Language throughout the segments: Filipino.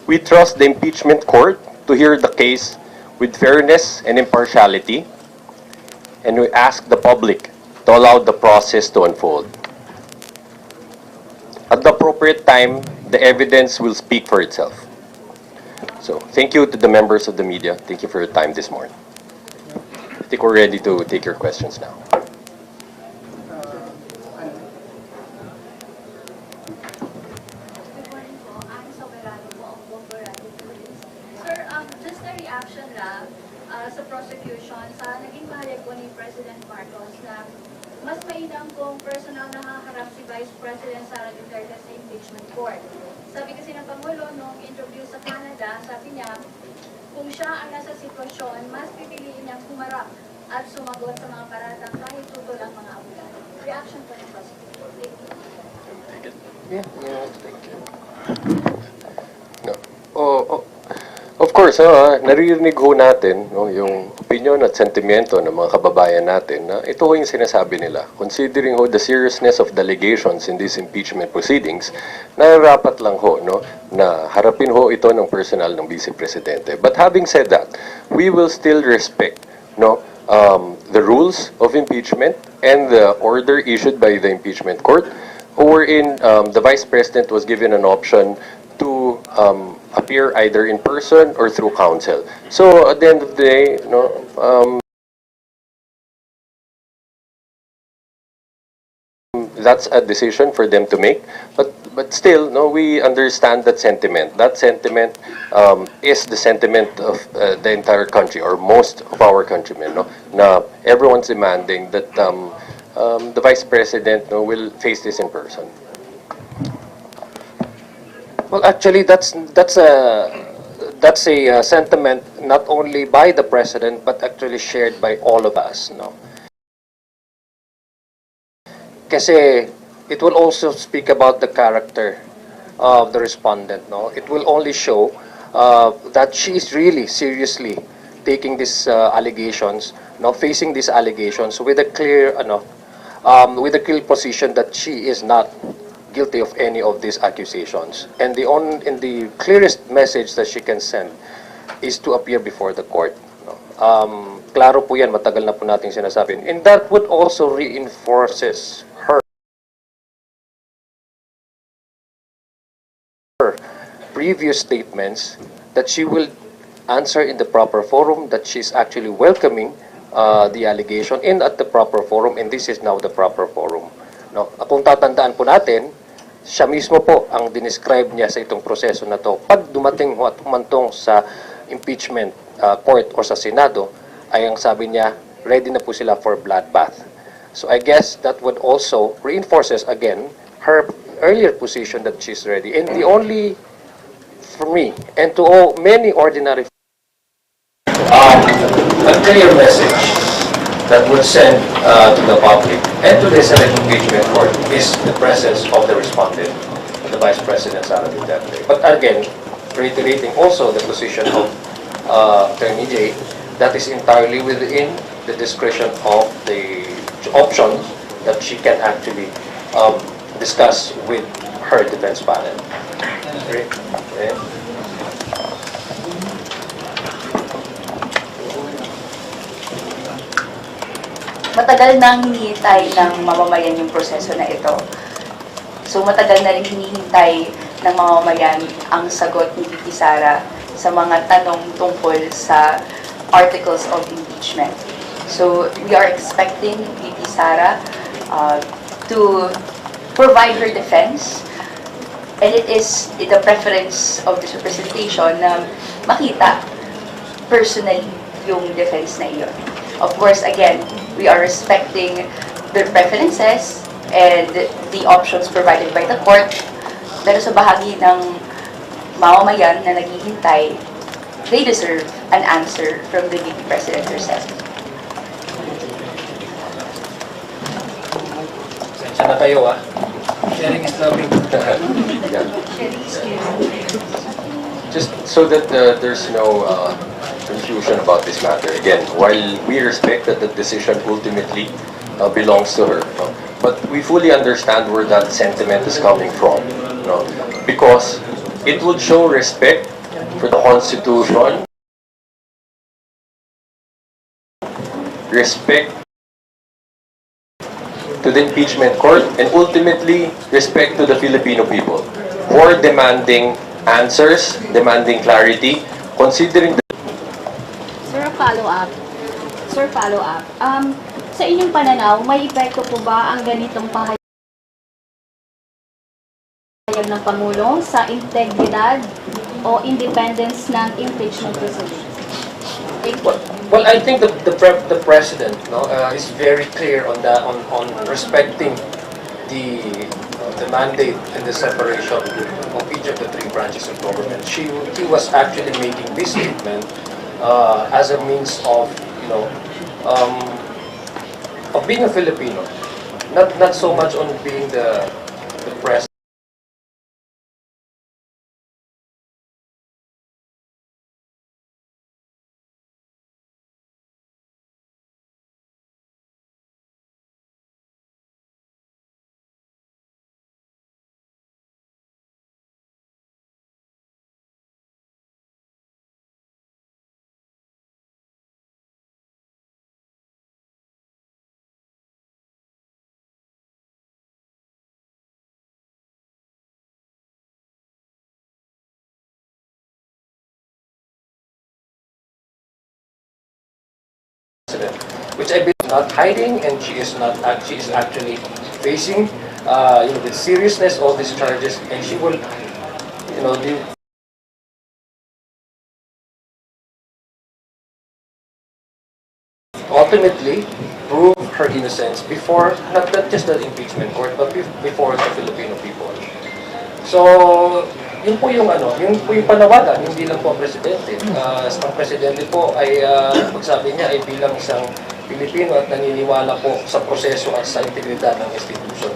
We trust the impeachment court to hear the case with fairness and impartiality, and we ask the public to allow the process to unfold. At the appropriate time, the evidence will speak for itself. So, thank you to the members of the media. Thank you for your time this morning. I think we're ready to take your questions now. Good morning po. I'm Soberano po of Bombo Radio Police. Sir, just a reaction lang sa prosecution sa naging pahayag po ni President Marcos na mas mainam kung personal na haharap si Vice President Sara Duterte sa impeachment court. Sabi kasi ng Pangulo nung interview sa Canada, sabi niya, kung siya ang nasa sitwasyon, mas pipiliin niyang humarap at sumagot sa mga paratang kahit tutol ang mga abogado. Reaction po ng prosecutor. Thank you. Yeah, thank you. No. Of course, naririnig ho natin yung opinion at sentimento ng mga kababayan natin na ito ho yung sinasabi nila. Considering ho the seriousness of the allegations in these impeachment proceedings, nararapat lang ho na harapin ho ito ng personal ng Vice Presidente. But having said that, we will still respect the rules of impeachment and the order issued by the impeachment court, wherein the Vice President was given an option to appear either in person or through counsel. So at the end of the day, that's a decision for them to make. But still, we understand that sentiment. That sentiment is the sentiment of the entire country, or most of our countrymen. Na everyone's demanding that the Vice President will face this in person. Well, actually, that's a sentiment not only by the president but actually shared by all of us. Kasi it will also speak about the character of the respondent. It will only show that she is really seriously taking these allegations, facing these allegations with a clear position that she is not guilty of any of these accusations. And the clearest message that she can send is to appear before the court. Klaro po yan, matagal na po nating sinasabi. And that would also reinforces her previous statements that she will answer in the proper forum, that she's actually welcoming the allegation in at the proper forum, and this is now the proper forum. Kung tatandaan po natin, siya mismo po ang dinescribe niya sa itong proseso na to. Pag dumating ho at humantong sa impeachment court or sa Senado, ay ang sabi niya, ready na po sila for bloodbath. So I guess that would also reinforces again her earlier position that she's ready. And the only, for me, and to all many ordinary a clear message that would send to the public and to the Senate impeachment court is the presence of the respondent, the Vice President Sara Duterte. But again, reiterating also the position of Attorney Jay, that is entirely within the discretion of the options that she can actually discuss with her defense panel. Okay. Matagal nang hinihintay ng mamamayan yung proseso na ito. So matagal na rin hinihintay ng mamamayan ang sagot ni VP Sara sa mga tanong tungkol sa articles of impeachment. So we are expecting VP Sara to provide her defense, and it is the preference of this representation na makita personally yung defense na iyon. Of course, again, we are respecting their preferences and the options provided by the court. Pero sa bahagi ng mamamayan na naghihintay, they deserve an answer from the VP President herself. Sensya na kayo, Sharing is loving. Just so that there's no confusion about this matter. Again, while we respect that the decision ultimately belongs to her, but we fully understand where that sentiment is coming from, because It would show respect for the Constitution, respect to the impeachment court, and ultimately respect to the Filipino people who are demanding answers, demanding clarity, considering the Sir, follow-up. Sir, follow-up. Sa inyong pananaw, may epekto po ba ang ganitong pahayag ng Pangulo sa integridad o independence ng impeachment proceedings? Well, I think the president is very clear on that on respecting the mandate and the separation of each of the three branches of government. He was actually making this statement as a means of of being a Filipino, not so much on being the president. Which I believe is not hiding, and she is actually facing with seriousness all these charges, and she will ultimately prove her innocence before not just the impeachment court but before the Filipino people. So yun po yung panawagan, hindi lang po ang presidente. Ang presidente po ay pagsabi niya ay bilang isang Pilipino at naniniwala po sa proseso at sa integridad ng institution.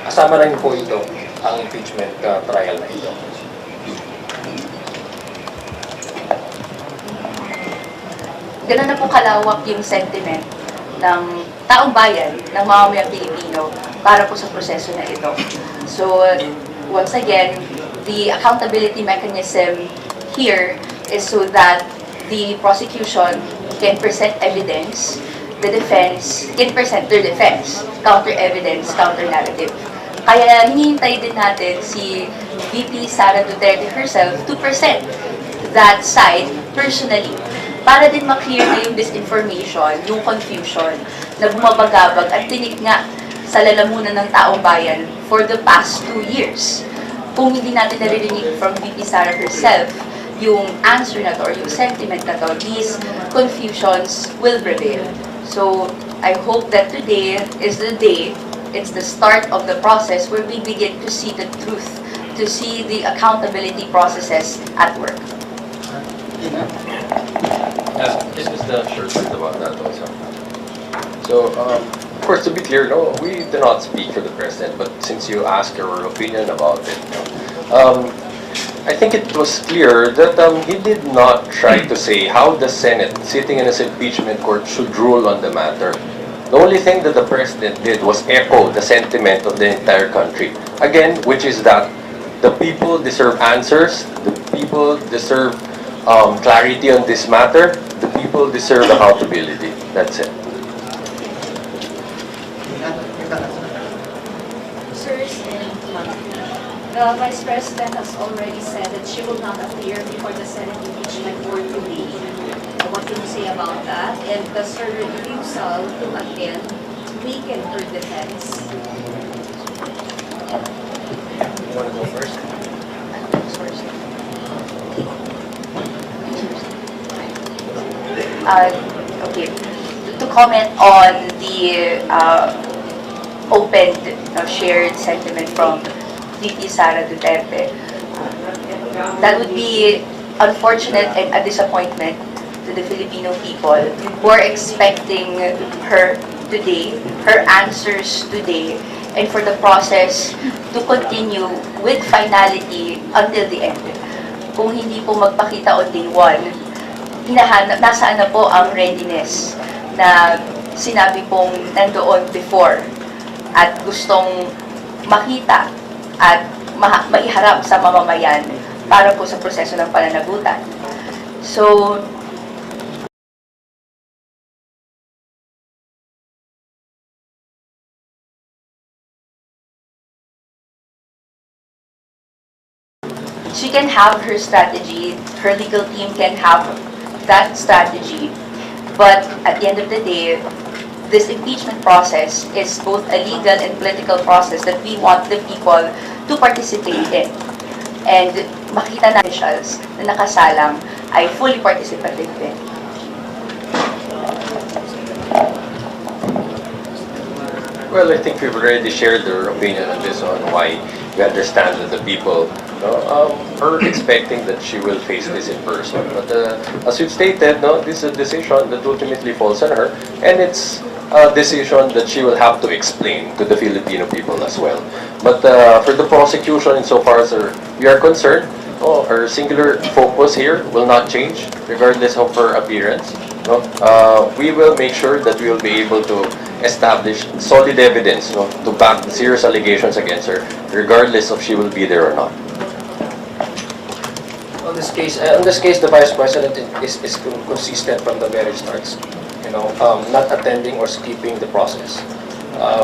Kasama na rin po ito ang impeachment trial na ito. Ganun na po kalawak yung sentiment ng taong bayan, ng mamamayang Pilipino para po sa proseso na ito. So, once again, the accountability mechanism here is so that the prosecution can present evidence, the defense can present their defense, counter-evidence, counter-narrative. Kaya hinihintay din natin si VP Sara Duterte herself to present that side personally para din ma-clear na yung disinformation, yung confusion na bumabagabag at tinig nga sa lalamunan ng taong bayan for the past 2 years. Kung hindi natin naririnig from VP Sara herself yung answer na to or yung sentiment na to, these confusions will prevail. So, I hope that today is the day, it's the start of the process where we begin to see the truth, to see the accountability processes at work. This is the short truth about that also. So, of course, to be clear, no, we do not speak for the president, but since you asked our opinion about it, I think it was clear that he did not try to say how the Senate, sitting in his impeachment court, should rule on the matter. The only thing that the president did was echo the sentiment of the entire country. Again, which is that the people deserve answers, the people deserve clarity on this matter, the people deserve accountability. That's it. Sirs, the Vice President has already said that she will not appear before the Senate impeachment court today. What can you say about that? And does her refusal to attend weaken her defense? You want to go first? Okay. To comment on the open, shared sentiment from VP Sara Duterte, that would be unfortunate and a disappointment to the Filipino people who are expecting her today, her answers today, and for the process to continue with finality until the end. Kung hindi po magpakita on day one, nasaan na po ang readiness na sinabi pong nandoon before at gustong makita at maiharap sa mamamayan para po sa proseso ng pananagutan. So, she can have her strategy, her legal team can have that strategy, but at the end of the day, this impeachment process is both a legal and political process that we want the people to participate in. And makita na officials na nakasalang ay fully participative din. Well, I think we've already shared their opinion on this, on why we understand that the people are expecting that she will face this in person. But as you've stated, this is a decision that ultimately falls on her, and it's a decision that she will have to explain to the Filipino people as well. But for the prosecution, insofar as we are concerned, her singular focus here will not change, regardless of her appearance. We will make sure that we will be able to establish solid evidence to back the serious allegations against her, regardless of she will be there or not. On this case, the Vice President is consistent from the very starts. Not attending or skipping the process.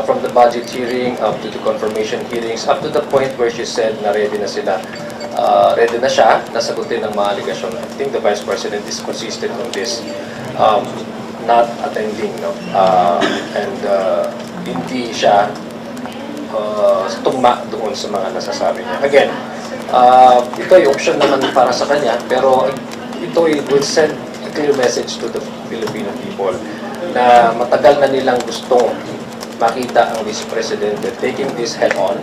From the budget hearing up to the confirmation hearings, up to the point where she said na ready na sila, ready na siya, nasagutin ng mga allegation. I think the Vice President is consistent on this. Not attending, and hindi siya tugma doon sa mga nasasabi niya. Again, ito ay option naman para sa kanya, pero ito will send a clear message to the Filipino people na matagal na nilang gustong makita ang Vice President taking this head on,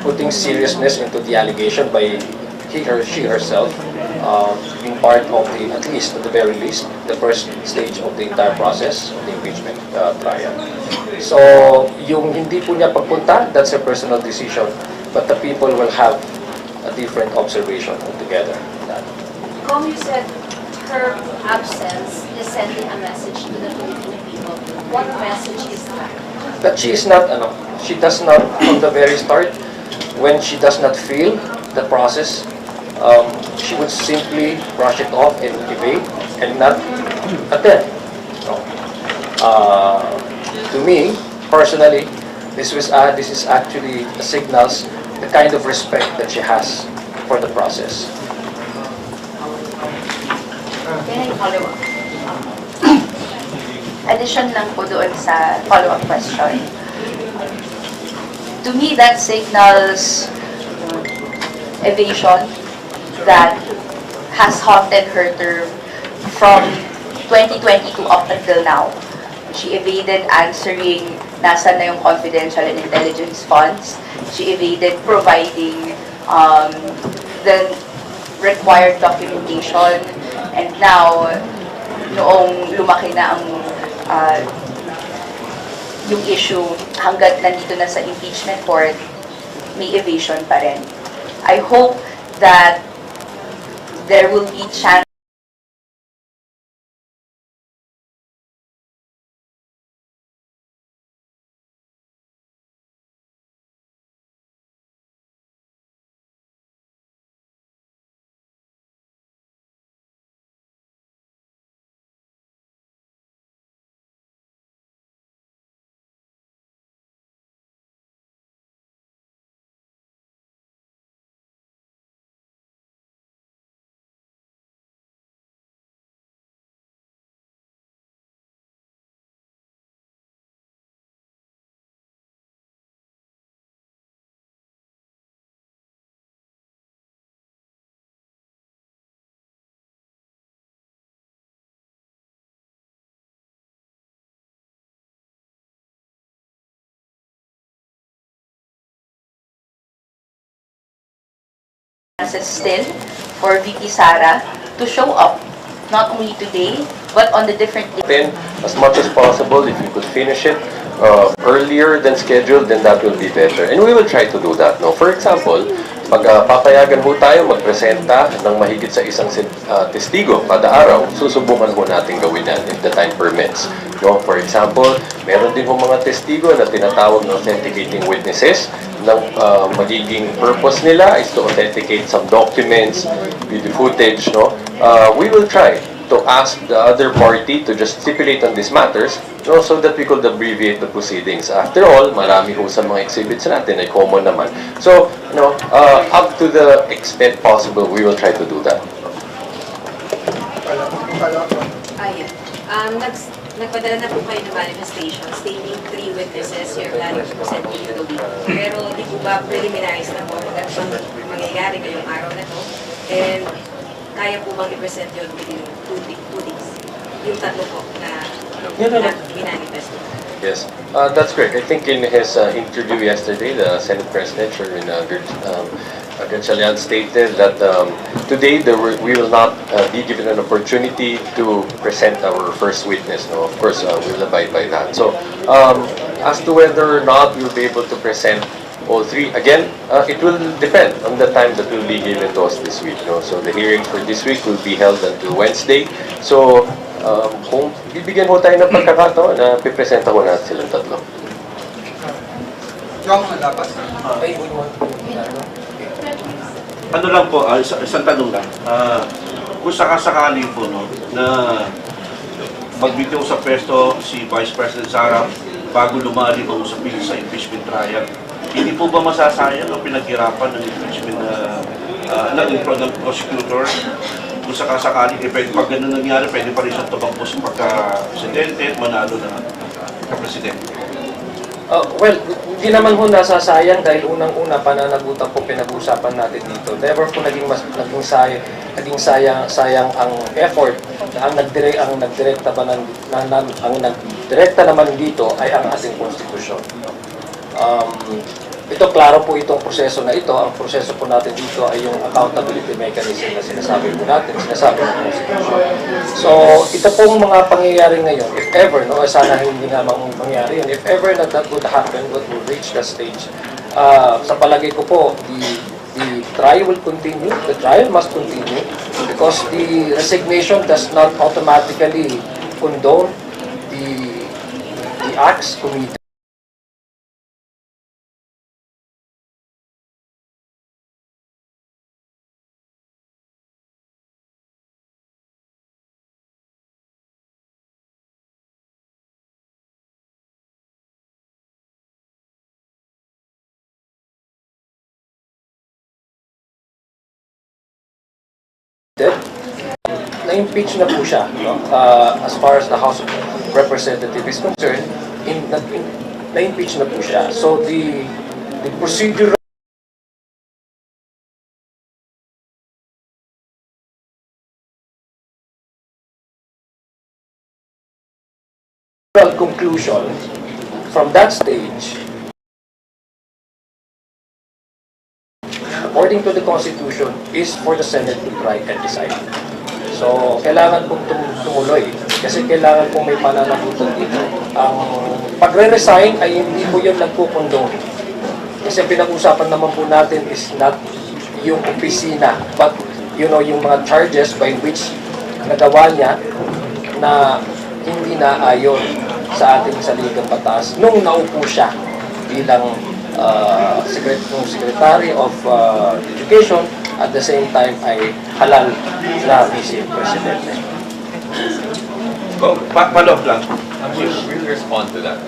putting seriousness into the allegation by she herself being part of the, at least, at the very least, the first stage of the entire process of the impeachment trial. So, yung hindi po niya pagpunta, that's a personal decision, but the people will have a different observation altogether. Como you said, her absence is sending a message to the Filipino people. What message is that? That she is not, she does not, from the very start, when she does not feel the process, she would simply brush it off and evade and not attend. To me, personally, this is actually signals the kind of respect that she has for the process. Can I follow up? Addition lang po doon sa follow-up question. To me, that signals evasion that has haunted her term from 2022 up until now. She evaded answering nasan na yung confidential and intelligence funds. She evaded providing the required documentation. And now, noong lumaki na ang yung issue, hanggat nandito na sa impeachment court, may evasion pa rin. I hope that there will be chance still for VP Sara to show up, not only today, but on the different days. Then, as much as possible, if you could finish it earlier than scheduled, then that will be better. And we will try to do that. For example, pag papayagan ho tayo magpresenta ng mahigit sa isang testigo kada araw, susubukan ho natin gawin yan if the time permits. No? For example, meron din ho mga testigo na tinatawag na authenticating witnesses ng magiging purpose nila is to authenticate some documents, video footage. No? We will try to ask the other party to just stipulate on these matters, no, so that we could abbreviate the proceedings. After all, marami ho sa mga exhibits natin ay common naman. So, up to the extent possible, we will try to do that. Ayun. Nagpadala na po kayo ng manifestation stating 3 witnesses you're planning to present in the week. Pero di po ba preliminaries na po na mangyayari ngayong araw na to? And kaya po bang i-present yun within 2 days? Yung tatlo po na minanifest po. Yes, that's correct. I think in his interview yesterday, the Senate President, Sherwin Gatchalian, stated that today we will not be given an opportunity to present our first witness. No, of course, we'll abide by that. So, as to whether or not we'll be able to present all 3, again, it will depend on the time that will be given to us this week. No? So, the hearing for this week will be held until Wednesday. So, kung bibigyan mo tayo ng pagkakataon na pipresenta ko natin silang tatlo. Yung dapat? Ano lang po, isang tanong lang. Kung sakasakali po, no, na magbitiw sa pwesto si Vice President Sara bago lumali ang usapin sa impeachment trial, hindi po ba masasayang ang pinaghirapan ng impeachment ng prosecutor? Kung sakasakali, pag ganun nangyari, pwede pa rin siyang tumakbo sa pagka-presidente at manalo na ka-presidente. Well, hindi naman ho nasasayang dahil unang-una pananagutan po pinag-uusapan natin dito. Never po naging sayang ang effort. Ang nagdirekta naman dito ay ang ating konstitusyon. Ito, klaro po itong proseso na ito. Ang proseso po natin dito ay yung accountability mechanism na sinasabi ng Constitution. So, ito pong mga pangyayari ngayon, if ever, no, sana hindi nga mangyayari yun, if ever that would happen, that would reach that stage, sa palagay ko po, the trial will continue, the trial must continue, because the resignation does not automatically condone the acts committed. Na-impeach na po siya, no? As far as the House of Representatives is concerned, na-impeach na po siya. So the procedural conclusion from that stage, according to the Constitution, is for the Senate to try and decide. So, kailangan pong tumuloy kasi kailangan pong may pananagutan dito. Ang pagre-resign ay hindi po yun nagpupundong. Kasi pinag-usapan naman po natin is not yung opisina, but yung mga charges by which nagawa niya na hindi naayon sa ating saligang batas nung naupo siya bilang Secretary of Education, at the same time ay halal na Vice Presidente. Follow-up lang. We'll respond to that.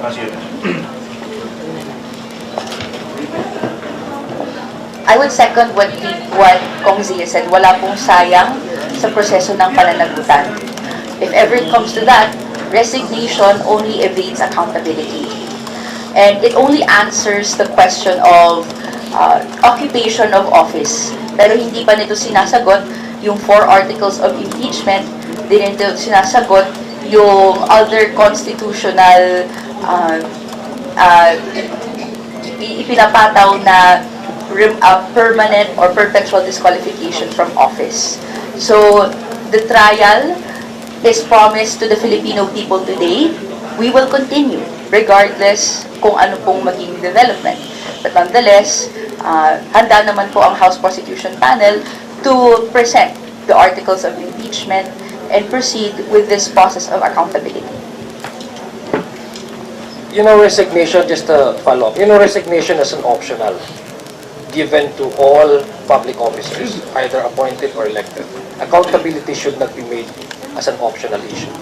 I would second what Kong Zia said. Wala pong sayang sa proseso ng pananagutan. If ever it comes to that, resignation only evades accountability. And it only answers the question of occupation of office. Pero hindi pa nito sinasagot yung 4 articles of impeachment, hindi nito sinasagot yung other constitutional ipinapataw na permanent or perpetual disqualification from office. So, the trial is promised to the Filipino people today. We will continue regardless kung ano pong maging development. But nonetheless, handa naman po ang House Prosecution Panel to present the articles of impeachment and proceed with this process of accountability. Resignation, just a follow-up. Resignation is an optional given to all public officers, either appointed or elected. Accountability should not be made as an optional issue.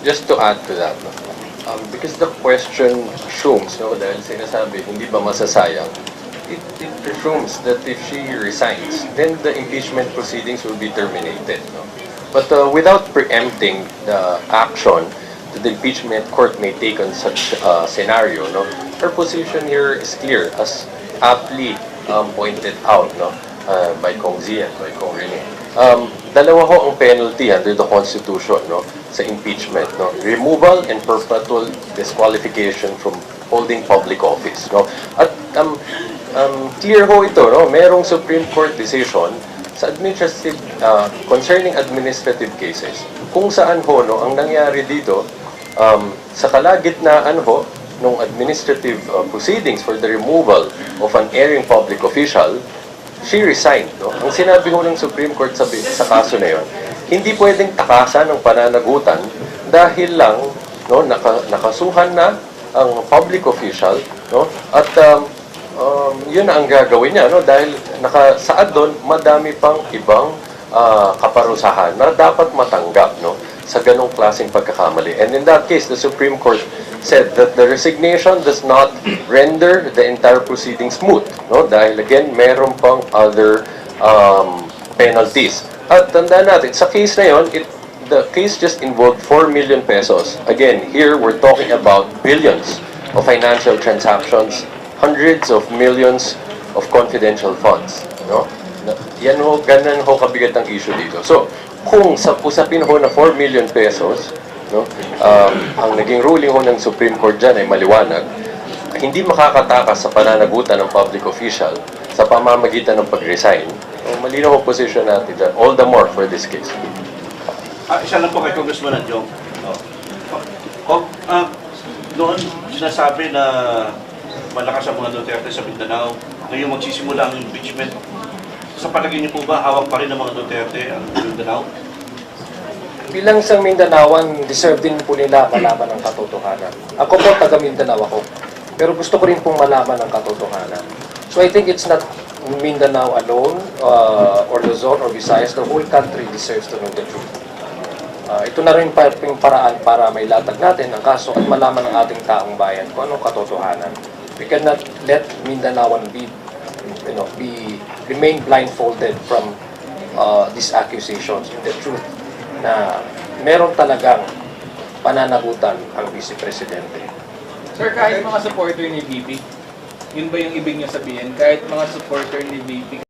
Just to add to that, no? Because the question assumes, no, dahil sinasabi, hindi ba masasayang, it presumes that if she resigns, then the impeachment proceedings will be terminated. No? But without preempting the action that the impeachment court may take on such scenario, no, her position here is clear, as aptly pointed out, no, by Kong Zian, by Kong Rene. Dalawa ho ang penalty under the Constitution, no, sa impeachment, no, removal and perpetual disqualification from holding public office, no. At clear ho ito, no, merong Supreme Court decision sa administrative concerning administrative cases kung saan ho, no, ang nangyari dito sa kalagitnaan ho nung administrative proceedings for the removal of an erring public official, she resigned. No? Ang sinabi ho ng Supreme Court sa kaso na yun, hindi pwedeng takasan ng pananagutan dahil lang, no, nakasuhan na ang public official, no, at yun ang gagawin niya, no, dahil nakasaad doon madami pang ibang kaparusahan na dapat matanggap, no, sa ganong klaseng pagkakamali. And in that case, the Supreme Court said that the resignation does not render the entire proceedings moot, no? Dahil again, meron pang other penalties. At tandaan natin, sa case na yon, the case just involved 4 million pesos. Again, here we're talking about billions of financial transactions, hundreds of millions of confidential funds, no? Yan ho, ganun ho kabigat ang issue dito. So, kung sa usapin ho na 4 million pesos, no, ang naging ruling ho ng Supreme Court dyan ay maliwanag, hindi makakatakas sa pananagutan ng public official sa pamamagitan ng pag-resign. So, malinaw ho position natin dyan, all the more for this case. Isa lang po kay Congressman Adjong. Noon sinasabi na malakas ang mga Duterte sa Mindanao, ngayon magsisimula ang impeachment. Sa palagay niyo po ba, hawak pa rin ng mga Duterte ang Mindanao? Bilang isang Mindanaoan, deserve din po nila malaman ang katotohanan. Ako po, taga Mindanao ako. Pero gusto ko rin pong malaman ang katotohanan. So I think it's not Mindanao alone, or Luzon, or Visayas. The whole country deserves to know the truth. Ito na rin yung paraan para may latag natin ang kaso at malaman ng ating taong bayan kung anong katotohanan. We cannot let Mindanaoan remain blindfolded from these accusations. The truth na meron talagang pananagutan ang Vice Presidente. Sir, kahit mga supporter ni VP, yun ba yung ibig niyo sabihin? Kahit mga supporter ni VP,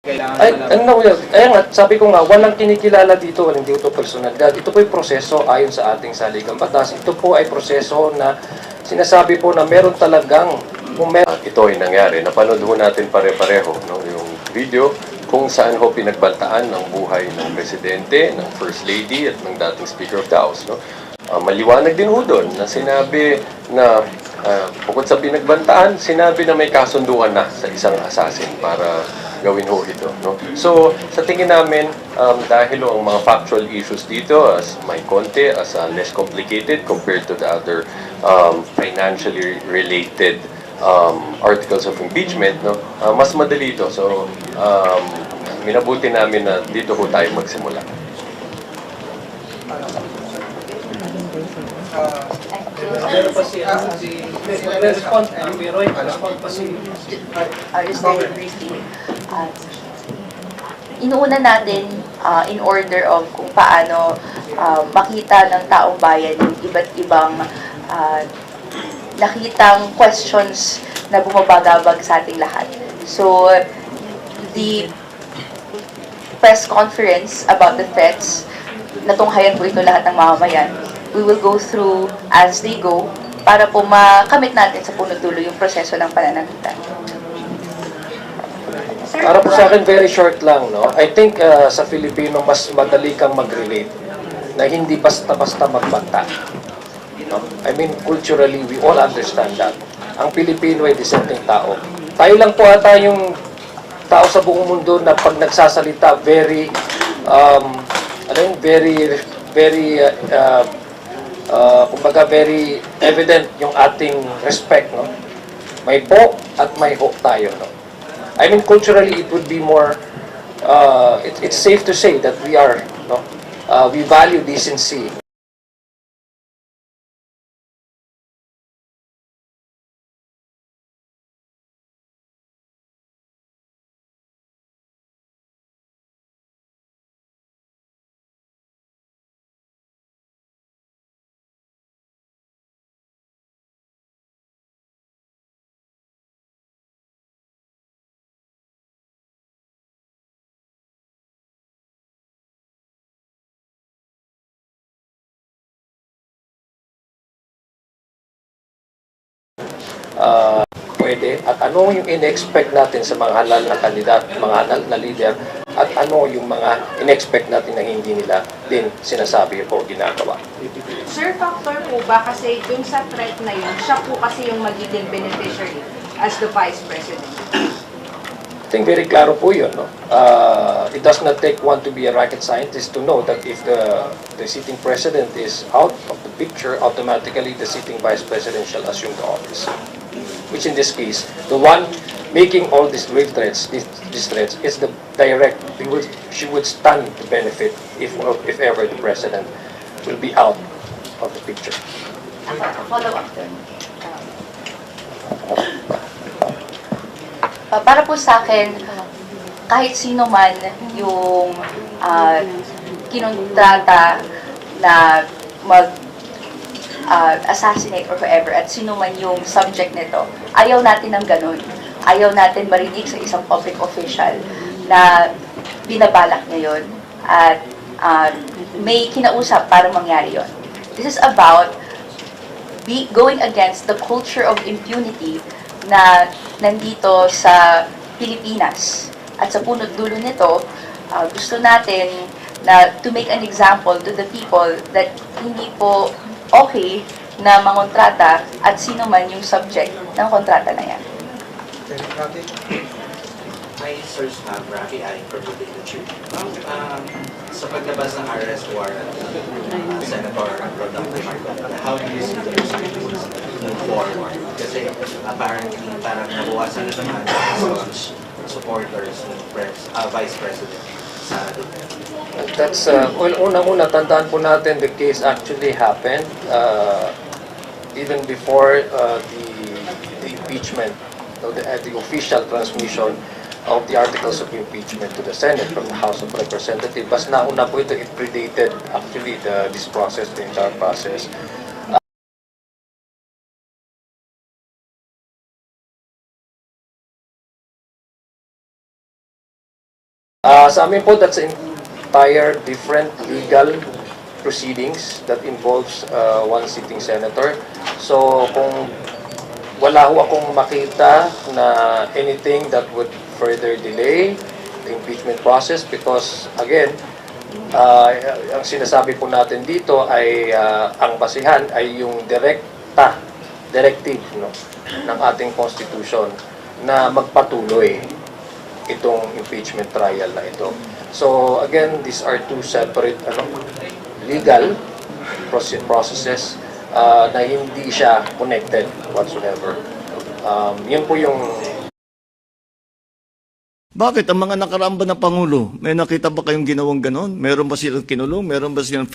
kailangan Nga, sabi ko nga, walang kinikilala dito, walang hindi ito personalidad. Ito po ay proseso ayon sa ating saligang batas. Ito po ay proseso na sinasabi po na meron talagang Ito ay nangyari. Napanood ho natin pare-pareho, no, yung video kung saan ho pinagbantaan ang buhay ng Presidente, ng First Lady at ng dating Speaker of the House. No? Maliwanag din ho doon na sinabi na bukod sa pinagbantaan, sinabi na may kasunduan na sa isang assassin para gawin ho ito. No? So, sa tingin namin, dahil ang mga factual issues dito as may konti, as less complicated compared to the other financially related articles of impeachment, no, mas madali ito. So, minabuti namin na dito po tayo magsimula. Pero pa si respond respond pa si Just very briefly, inuuna natin in order of kung paano makita ng taong bayan yung iba't ibang nakitang questions na bumabagabag sa ating lahat. So, the press conference about the threats, natunghayan po ito lahat ng mamamayan. We will go through as they go para po makamit natin sa punot dulo yung proseso ng pananagutan. Para po sa akin, very short lang, no? I think sa Filipino, mas madali kang mag-relate na hindi basta-basta magbanta. No? I mean, culturally, we all understand that. Ang Pilipino ay disenteng tao. Tayo lang po ata yung tao sa buong mundo na pag nagsasalita, very, kumbaga very evident yung ating respect, no? May po at may ho tayo, no? I mean, culturally, it would be more, it's safe to say that we are, no? We value decency. Pwede, at ano yung in-expect natin sa mga halal na kandidat, mga halal na leader, at ano yung mga in-expect natin na hindi nila din sinasabi o ginagawa. Sir, factor po ba kasi dun sa threat na yun, siya po kasi yung magiging beneficiary as the Vice President? I think very klaro po yun, no? It does not take one to be a rocket scientist to know that if the sitting president is out of the picture, automatically the sitting vice president shall assume the office. Which in this case, the one making all these grave threats, these threats, is the direct. She would stand to benefit if ever the president will be out of the picture. Follow up dun. Para po sa akin, kahit sino man yung kinontrata na assassinate or whoever, at sino man yung subject nito, ayaw natin ng ganun. Ayaw natin marinig sa isang public official na binabalak niya yun at may kinausap para mangyari yun. This is about going against the culture of impunity na nandito sa Pilipinas. At sa punot dulo nito, gusto natin na to make an example to the people that hindi po okay na mangontrata at sino man yung subject ng kontrata na yan. Hi, Sir Stab, Rafi Ay, from the Signature. Sa paglabas ng arrest warrant, Senator Rodolfo Marcoleta, how do you see the proceedings move forward? Kasi apparently parang nabuwasan na naman sa supporters ng Vice President Sara Duterte. That's, well, unang-una, tandaan po natin the case actually happened even before the impeachment, the official transmission of the articles of impeachment to the Senate from the House of Representatives. Mas nauna po ito, it predated actually this process, the entire process. Sa amin po, that's entire different legal proceedings that involves one sitting senator. So kung wala ho akong makita na anything that would further delay the impeachment process because again, ang sinasabi po natin dito ay ang basihan ay yung directive, no, ng ating constitution na magpatuloy itong impeachment trial na ito. So again, these are two separate legal processes na hindi siya connected whatsoever. Yun po yung Bakit ang mga nakaraang ba na Pangulo, may nakita ba kayong ginawang ganon? Meron ba silang kinulong? Meron ba silang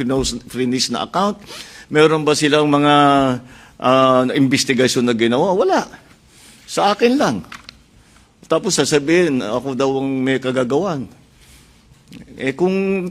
finish na account? Meron ba silang mga investigasyon na ginawa? Wala. Sa akin lang. Tapos sasabihin, ako daw ang may kagagawan. Kung